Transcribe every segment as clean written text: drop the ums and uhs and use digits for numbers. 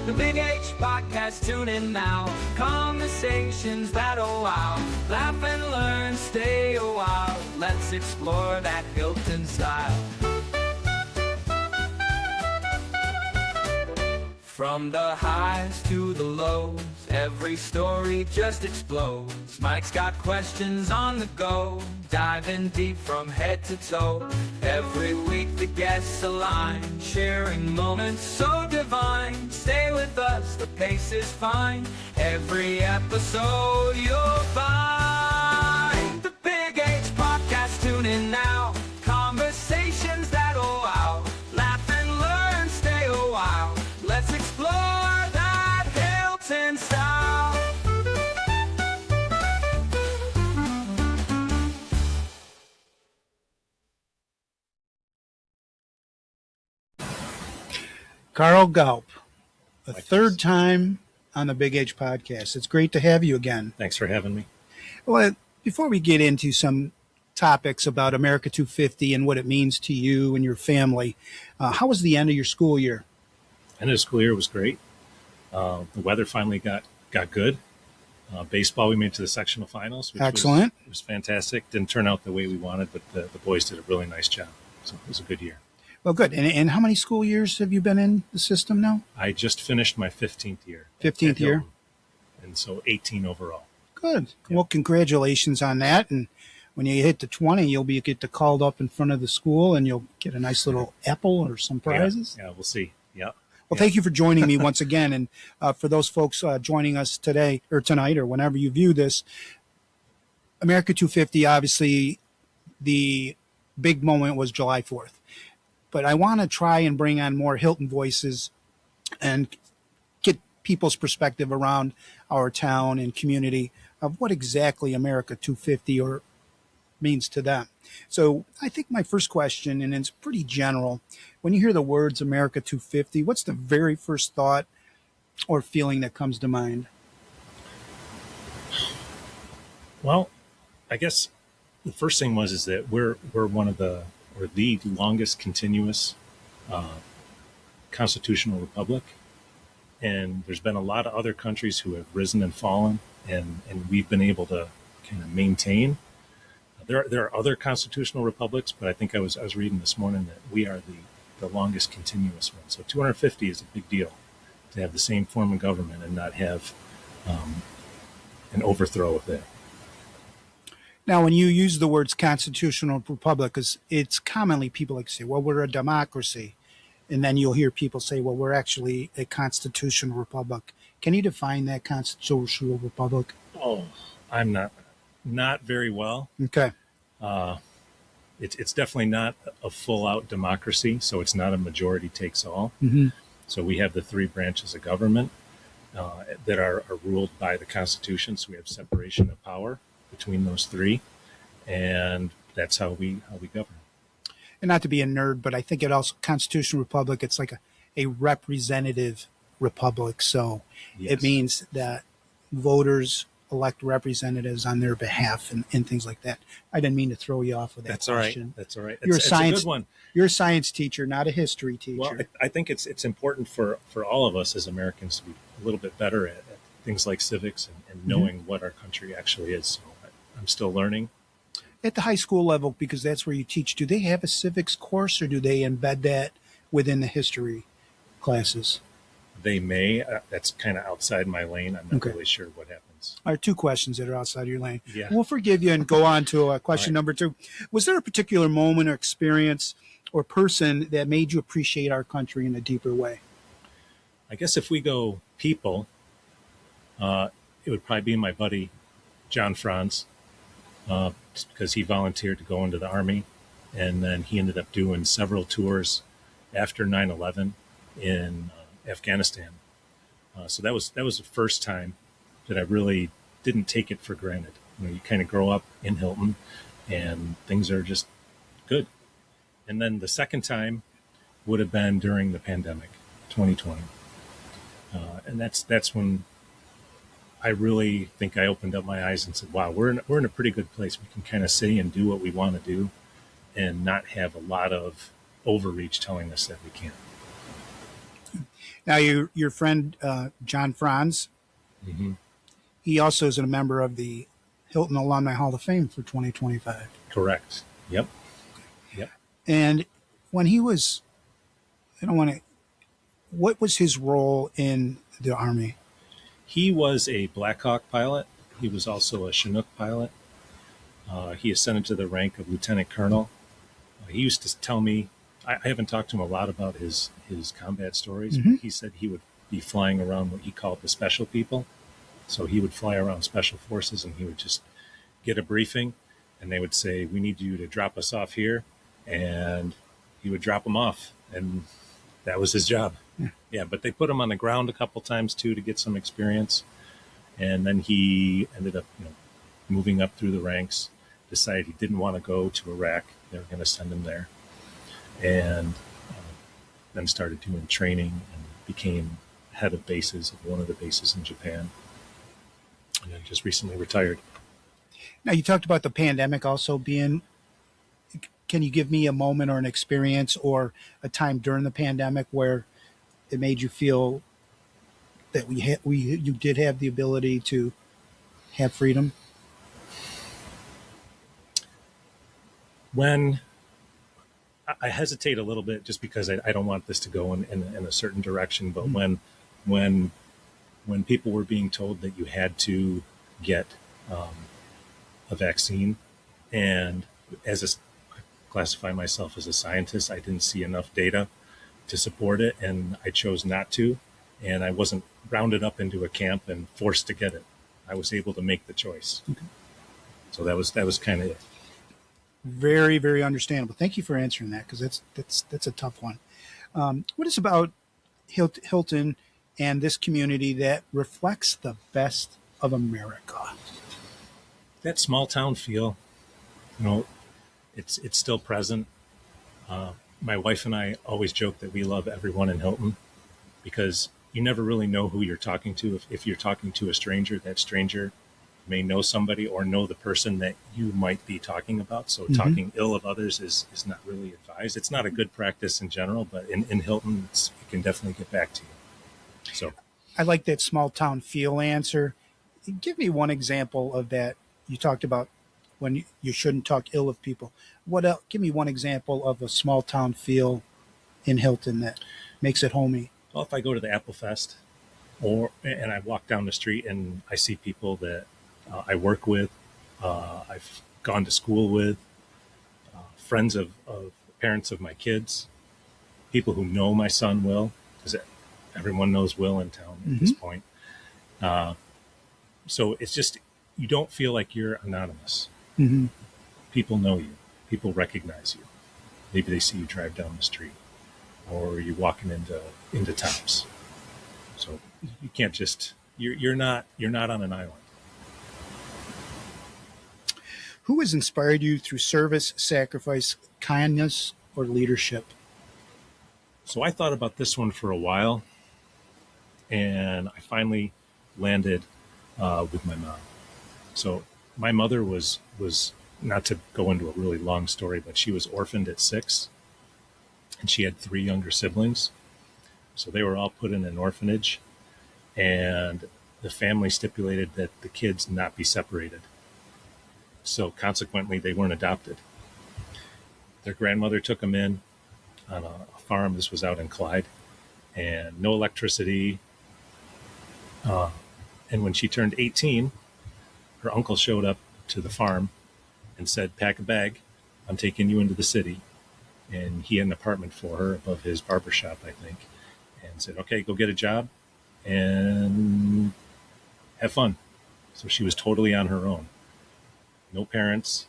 The Big H Podcast, tune in now. Conversations that'll wow. Laugh and learn, stay a while. Let's explore that Hilton style. From the highs to the lows, every story just explodes. Mike's got questions on the go, diving deep from head to toe. Every week the guests align, sharing moments so divine. Stay with us, the pace is fine. Every episode you'll find. The Big H Podcast, tune in now. Conversations that'll wow. Laugh and learn, stay a while. Let's explore that Hilton style. Carl Gaupp, a Mike third Heise. time on the Big H Podcast. It's great to have you again. Thanks for having me. Well, before we get into some topics about America 250 and what it means to you and your family, how was the end of your school year? End of the school year was great. The weather finally got good. Baseball, we made it to the sectional finals, which Excellent. was fantastic. Didn't turn out the way we wanted, but the boys did a really nice job. So it was a good year. Well, good. And how many school years have you been in the system now? I just finished my 15th year. 15th at year? Hilton, and so 18 overall. Good. Yeah. Well, congratulations on that. And when you hit the 20, you'll get called up in front of the school and you'll get a nice little apple or some prizes. Yeah, we'll see. Yeah. Well, thank you for joining me once again. And for those folks joining us today or tonight or whenever you view this, America 250, obviously the big moment was July 4th. But I want to try and bring on more Hilton voices and get people's perspective around our town and community of what exactly America 250 means to them. So I think my first question, and it's pretty general, when you hear the words America 250, what's the very first thought or feeling that comes to mind? Well, I guess the first thing is that we're one of the longest continuous constitutional republic, and there's been a lot of other countries who have risen and fallen, and we've been able to kind of maintain. There are other constitutional republics, but I think I was reading this morning that we are the longest continuous one. So 250 is a big deal to have the same form of government and not have an overthrow of that. Now, when you use the words constitutional republic, because it's commonly people like to say, well, we're a democracy. And then you'll hear people say, well, we're actually a constitutional republic. Can you define that constitutional republic? Oh, I'm not very well. Okay. It's definitely not a full-out democracy, so it's not a majority takes all. Mm-hmm. So we have the three branches of government that are ruled by the Constitution. So we have separation of power between those three, and that's how we govern. And not to be a nerd, but I think it also, constitutional republic, it's like a representative republic. So Yes. It means that voters elect representatives on their behalf and things like that. I didn't mean to throw you off with that That's all right. question. That's all right. You're It's a science, good one. You're a science teacher, not a history teacher. Well, I think it's important for all of us as Americans to be a little bit better at things like civics and knowing what our country actually is. So I'm still learning. At the high school level, because that's where you teach, do they have a civics course or do they embed that within the history classes? They may. That's kind of outside my lane. I'm not Okay. really sure what happens. All right, two questions that are outside your lane. Yeah. We'll forgive you and go on to question All right. number two. Was there a particular moment or experience or person that made you appreciate our country in a deeper way? I guess if we go people, it would probably be my buddy, John Franz, just because he volunteered to go into the Army, and then he ended up doing several tours after 9/11 in Afghanistan. So that was the first time that I really didn't take it for granted. You kind of grow up in Hilton, and things are just good. And then the second time would have been during the pandemic, 2020. And that's when I really think I opened up my eyes and said, wow, we're in a pretty good place. We can kind of say and do what we want to do and not have a lot of overreach telling us that we can't. Now, your friend John Franz, Hmm. he also is a member of the Hilton Alumni Hall of Fame for 2025. Correct. Yep. Yep. And when he was, I don't want to, what was his role in the Army? He was a Black Hawk pilot. He was also a Chinook pilot. He ascended to the rank of lieutenant colonel. He used to tell me, I haven't talked to him a lot about his combat stories, but he said he would be flying around what he called the special people. So he would fly around special forces and he would just get a briefing and they would say, we need you to drop us off here. And he would drop them off. And that was his job. Yeah, but they put him on the ground a couple times too to get some experience. And then he ended up, moving up through the ranks, decided he didn't want to go to Iraq. They were going to send him there. And then started doing training and became head of bases of one of the bases in Japan. And then just recently retired. Now, you talked about the pandemic also being, can you give me a moment or an experience or a time during the pandemic where it made you feel that you did have the ability to have freedom? When I hesitate a little bit just because I don't want this to go in a certain direction, but when people were being told that you had to get a vaccine, and I classify myself as a scientist, I didn't see enough data to support it, and I chose not to, and I wasn't rounded up into a camp and forced to get it. I was able to make the choice. Okay. So that was kind of it. Very, very understandable. Thank you for answering that, because that's a tough one. What is about Hilton and this community that reflects the best of America? That small town feel, it's still present. My wife and I always joke that we love everyone in Hilton because you never really know who you're talking to. If you're talking to a stranger, that stranger may know somebody or know the person that you might be talking about. So talking ill of others is not really advised. It's not a good practice in general, but in Hilton, it can definitely get back to you. So I like that small town feel answer. Give me one example of that. You talked about when you shouldn't talk ill of people. What else? Give me one example of a small town feel in Hilton that makes it homey. Well, if I go to the Apple Fest and I walk down the street and I see people that I work with, I've gone to school with, friends of parents of my kids, people who know my son Will, because everyone knows Will in town at this point. So it's just, you don't feel like you're anonymous. People know you. People recognize you. Maybe they see you drive down the street or you're walking into towns. So you can't just, you're not on an island. Who has inspired you through service, sacrifice, kindness, or leadership? So I thought about this one for a while, and I finally landed with my mom. So my mother was not to go into a really long story, but she was orphaned at 6, and she had 3 younger siblings. So they were all put in an orphanage, and the family stipulated that the kids not be separated. So consequently, they weren't adopted. Their grandmother took them in on a farm. This was out in Clyde, and no electricity. And when she turned 18, her uncle showed up to the farm and said, pack a bag. I'm taking you into the city. And he had an apartment for her above his barbershop, I think, and said, okay, go get a job and have fun. So she was totally on her own. No parents,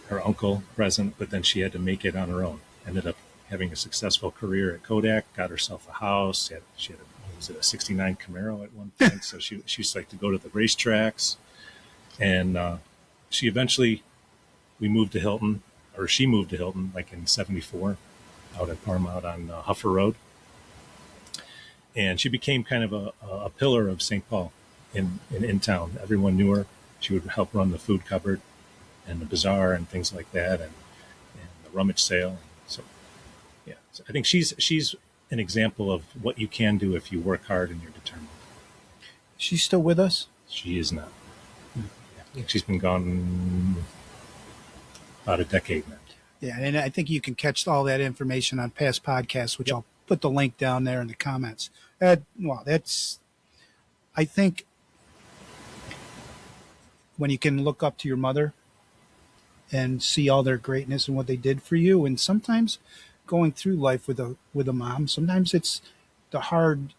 her uncle present, but then she had to make it on her own. Ended up having a successful career at Kodak, got herself a house. She had a 69 Camaro at one point. So she used to like to go to the racetracks. And she moved to Hilton, or she moved to Hilton like in 74 out at Parma out on Huffer Road. And she became kind of a pillar of St. Paul in town. Everyone knew her. She would help run the food cupboard and the bazaar and things like that, and the rummage sale. So, yeah, so I think she's an example of what you can do if you work hard and you're determined. She's still with us? She is not. She's been gone about a decade now. Yeah, and I think you can catch all that information on past podcasts, which I'll put the link down there in the comments. That's, I think, when you can look up to your mother and see all their greatness and what they did for you, and sometimes going through life with a mom, sometimes it's the hard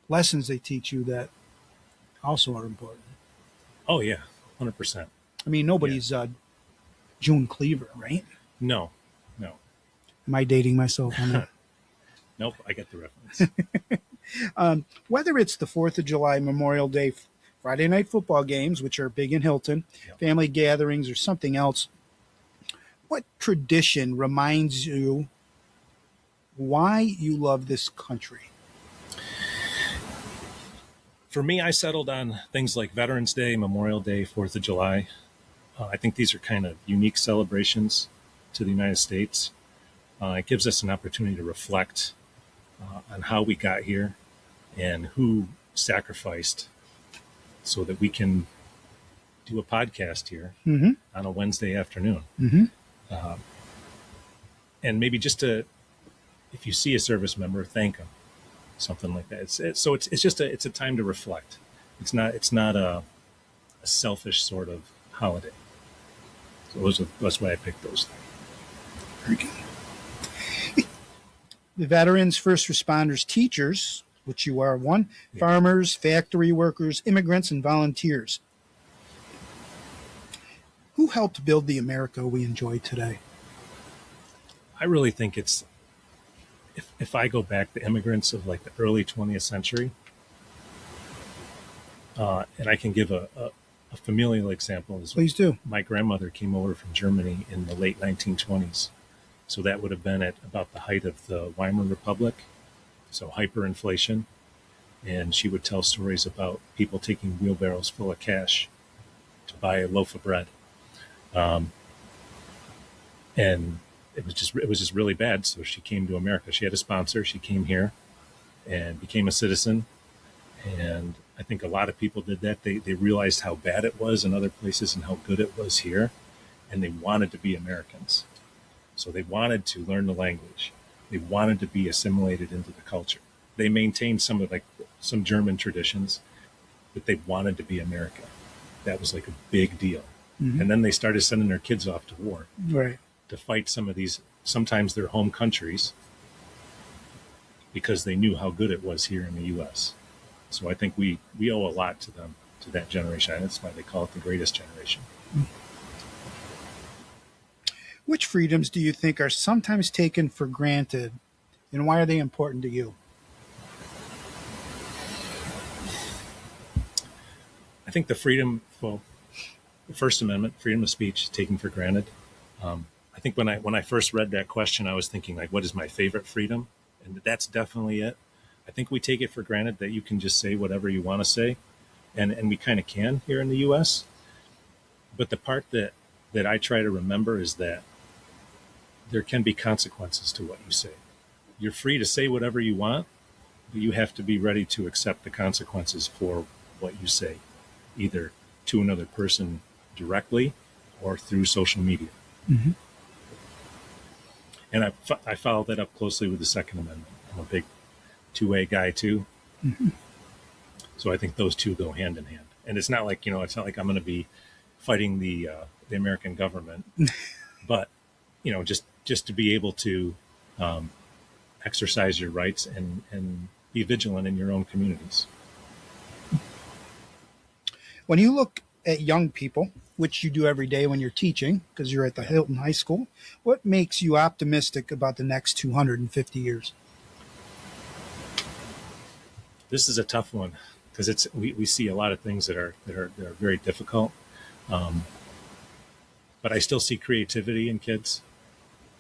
lessons they teach you that also are important. Oh yeah, 100%. I mean, nobody's June Cleaver, right? No. Am I dating myself on that? Nope, I get the reference. Whether it's the 4th of July, Memorial Day, Friday night football games, which are big in Hilton, family gatherings, or something else, what tradition reminds you why you love this country? For me, I settled on things like Veterans Day, Memorial Day, 4th of July. I think these are kind of unique celebrations to the United States. It gives us an opportunity to reflect on how we got here and who sacrificed so that we can do a podcast here on a Wednesday afternoon. And maybe just to, if you see a service member, thank them, something like that. It's a time to reflect. It's not a selfish sort of holiday. So that's why I picked those. Very good. The veterans, first responders, teachers, which you are one, farmers, factory workers, immigrants, and volunteers. Who helped build the America we enjoy today? I really think it's, if I go back, the immigrants of like the early 20th century, and I can give a familial example. Please do. My grandmother came over from Germany in the late 1920s. So that would have been at about the height of the Weimar Republic, so hyperinflation. And she would tell stories about people taking wheelbarrows full of cash to buy a loaf of bread. And it was just really bad. So she came to America. She had a sponsor. She came here and became a citizen. And I think a lot of people did that. They realized how bad it was in other places and how good it was here. And they wanted to be Americans. So they wanted to learn the language. They wanted to be assimilated into the culture. They maintained some German traditions, but they wanted to be America. That was like a big deal. And then they started sending their kids off to war, Right. to fight some of these, sometimes their home countries, because they knew how good it was here in the U.S. So I think we owe a lot to them, to that generation. That's why they call it the greatest generation. Which freedoms do you think are sometimes taken for granted, and why are they important to you? I think the First Amendment, freedom of speech, is taken for granted. I think when I first read that question, I was thinking, like, what is my favorite freedom? And that's definitely it. I think we take it for granted that you can just say whatever you want to say, and we kind of can here in the U.S. But the part that I try to remember is that there can be consequences to what you say. You're free to say whatever you want, but you have to be ready to accept the consequences for what you say, either to another person directly or through social media. And I follow that up closely with the Second Amendment. I'm a big two-way guy too. So I think those two go hand in hand. And it's not like, it's not like I'm going to be fighting the American government, but just to be able to exercise your rights and be vigilant in your own communities. When you look at young people, which you do every day when you're teaching, because you're at the Hilton High School, what makes you optimistic about the next 250 years? This is a tough one because we see a lot of things that are very difficult. But I still see creativity in kids.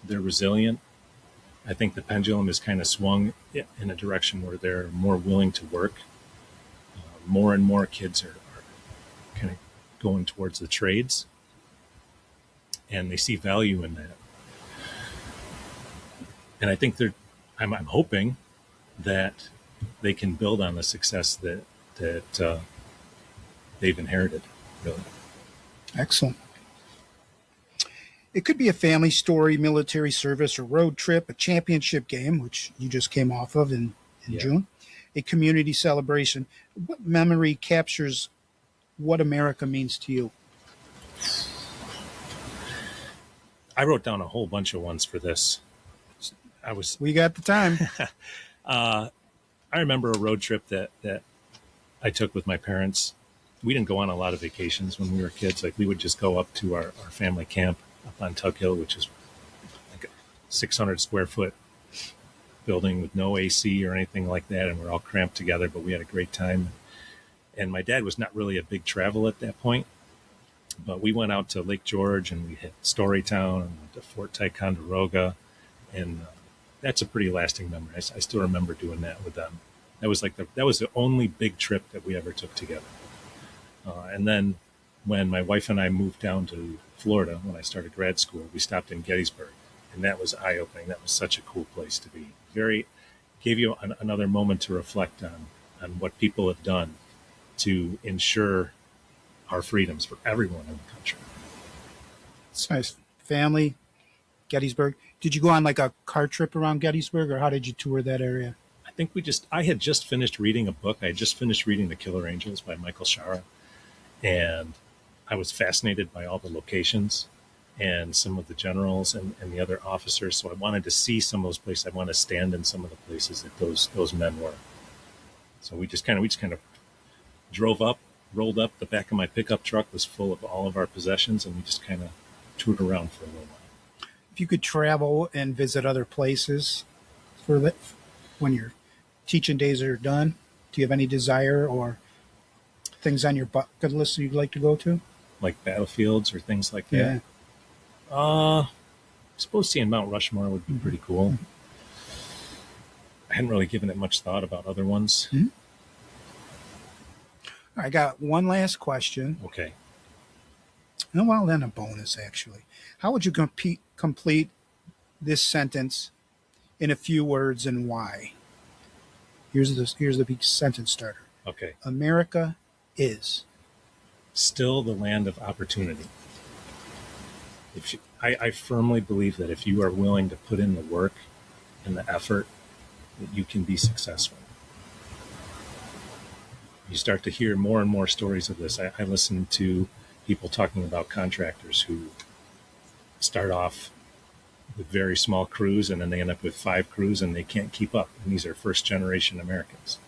They're resilient. I think the pendulum has kind of swung in a direction where they're more willing to work. More and more kids are kind of going towards the trades, and they see value in that. And I think I'm hoping that they can build on the success that they've inherited. Really, Excellent. It could be a family story, military service, a road trip, a championship game, which you just came off of in Yeah. June, a community celebration. What memory captures what America means to you? I wrote down a whole bunch of ones for this. We got the time. I remember a road trip that I took with my parents. We didn't go on a lot of vacations when we were kids. Like, we would just go up to our family camp up on Tug Hill, which is like a 600 square foot building with no AC or anything like that. And we're all cramped together, but we had a great time. And my dad was not really a big travel at that point, but we went out to Lake George and we hit Storytown and went to Fort Ticonderoga. And that's a pretty lasting memory. I still remember doing that with them. That was the only big trip that we ever took together. And then when my wife and I moved down to Florida, when I started grad school, we stopped in Gettysburg, and that was eye-opening. That was such a cool place to be. Gave you another moment to reflect on what people have done to ensure our freedoms for everyone in the country. It's nice. Family, Gettysburg. Did you go on like a car trip around Gettysburg, or how did you tour that area? I had just finished reading a book. I had just finished reading The Killer Angels by Michael Shara, and I was fascinated by all the locations and some of the generals and the other officers. So I wanted to see some of those places. I wanted to stand in some of the places that those men were. So we just kind of drove up, rolled up. The back of my pickup truck was full of all of our possessions, and we just kind of toured around for a little while. If you could travel and visit other places when your teaching days are done, do you have any desire or things on your bucket list that you'd like to go to? Like battlefields or things like Yeah. that? I suppose seeing Mount Rushmore would be pretty cool. I hadn't really given it much thought about other ones. I got one last question. Okay. Oh, well, then a bonus, actually. How would you complete this sentence in a few words, and why? Here's the big sentence starter. Okay. America is Still the land of opportunity. I firmly believe that if you are willing to put in the work and the effort, that you can be successful. You start to hear more and more stories of this. I listen to people talking about contractors who start off with very small crews, and then they end up with 5 crews, and they can't keep up. And these are first-generation Americans,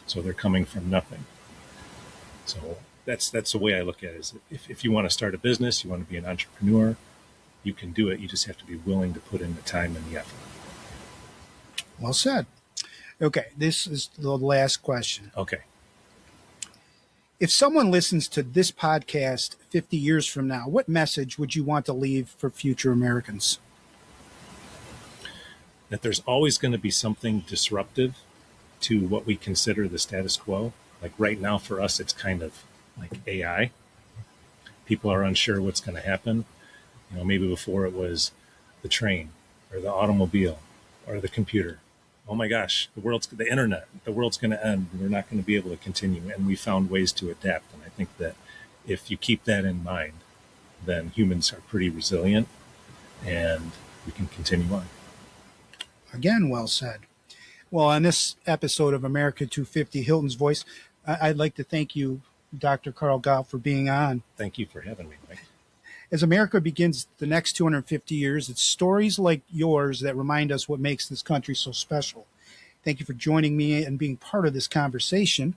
so they're coming from nothing. So that's the way I look at it. Is if you want to start a business, you want to be an entrepreneur, you can do it. You just have to be willing to put in the time and the effort. well said. Okay, this is the last question. Okay. If someone listens to this podcast 50 years from now, what message would you want to leave for future Americans? That there's always going to be something disruptive to what we consider the status quo. Like right now for us, it's kind of like AI. People are unsure what's going to happen. Maybe before it was the train or the automobile or the computer. Oh my gosh, the internet, the world's going to end. We're not going to be able to continue. And we found ways to adapt. And I think that if you keep that in mind, then humans are pretty resilient and we can continue on. Again, well said. Well, on this episode of America 250, Hilton's Voice, I'd like to thank you, Dr. Carl Gaupp, for being on. Thank you for having me, Mike. As America begins the next 250 years, it's stories like yours that remind us what makes this country so special. Thank you for joining me and being part of this conversation.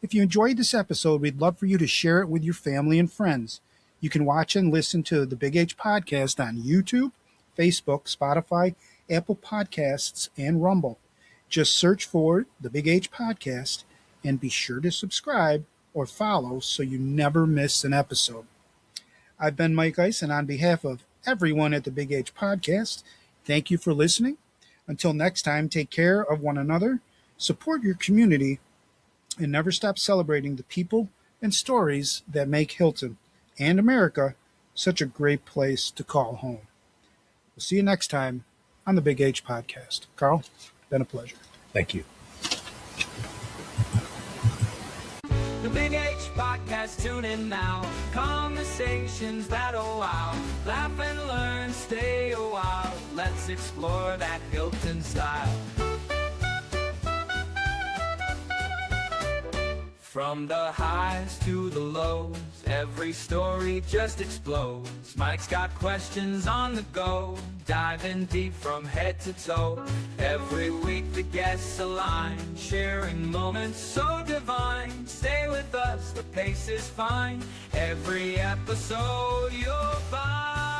If you enjoyed this episode, we'd love for you to share it with your family and friends. You can watch and listen to the Big H Podcast on YouTube, Facebook, Spotify, Apple Podcasts, and Rumble. Just search for the Big H Podcast and be sure to subscribe or follow so you never miss an episode. I've been Mike Heise, and on behalf of everyone at the Big H Podcast, thank you for listening. Until next time, take care of one another, support your community, and never stop celebrating the people and stories that make Hilton and America such a great place to call home. We'll see you next time on the Big H Podcast. Carl? Been a pleasure. Thank you. The Big H Podcast, tune in now. Conversations that'll wow. Laugh and learn, stay a while. Let's explore that Hilton style. From the highs to the lows, every story just explodes. Mike's got questions on the go, diving deep from head to toe. Every week the guests align, sharing moments so divine. Stay with us, the pace is fine. Every episode you'll find